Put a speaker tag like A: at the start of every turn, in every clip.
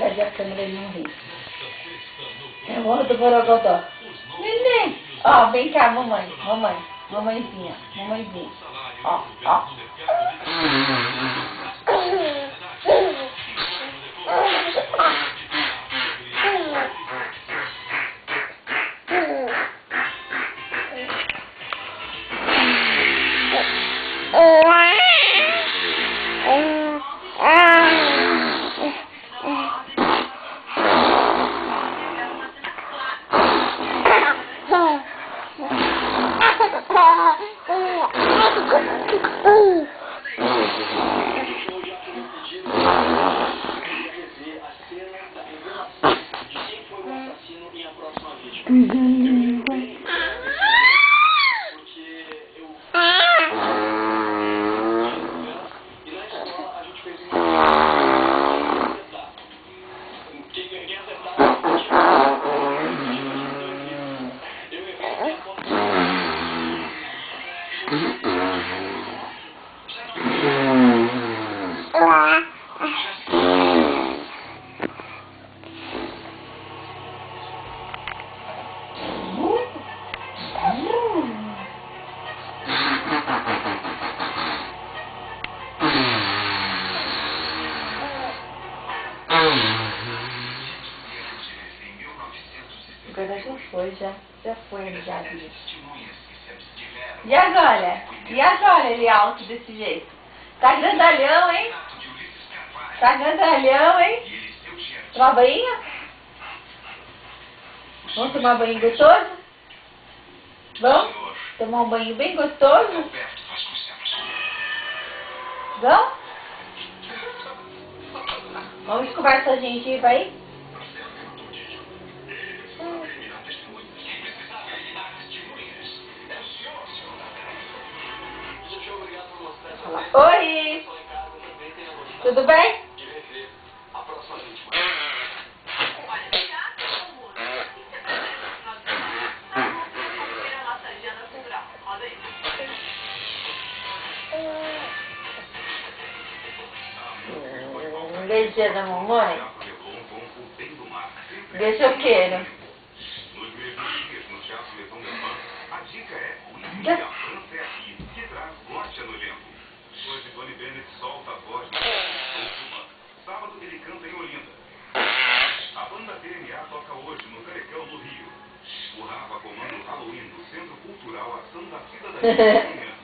A: Cadê a câmera? Ele não ri. É o do Borogodó. Neném. Ó, vem cá, mamãe. Mamãezinha. Ó. Agora já foi, já foi, já vi. E agora ele alto desse jeito? Tá grandalhão, hein? Tomar banho? Vamos tomar banho gostoso? Vamos? Tomar um banho bem gostoso? Vamos? Vamos escovar essa gengiva aí? Oi! Tudo bem? Beijinho da mamãe? Deixa eu quero.
B: Nos mesmos dias, no Teatro Leitão da Pan, a dica é o Índia França é aqui, que traz Gotcha no elenco. Hoje, Tony Bennett solta a voz no sábado ele canta em Olinda. A banda DNA toca hoje no Carecão, no Rio. O Rafa comanda o Halloween do Centro Cultural Ação da Cidadania.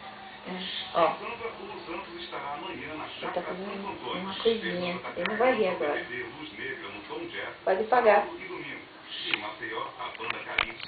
A: Ó,
B: O Santos estará amanhã na
A: tá
B: Chácara
A: fazendo
B: Santo Antônio.
A: uma coisinha. Ele não vai rir agora.
B: Luz Negra no Tom Jazz.
A: Pode pagar.
B: E domingo. Em Maceió, a banda Calypso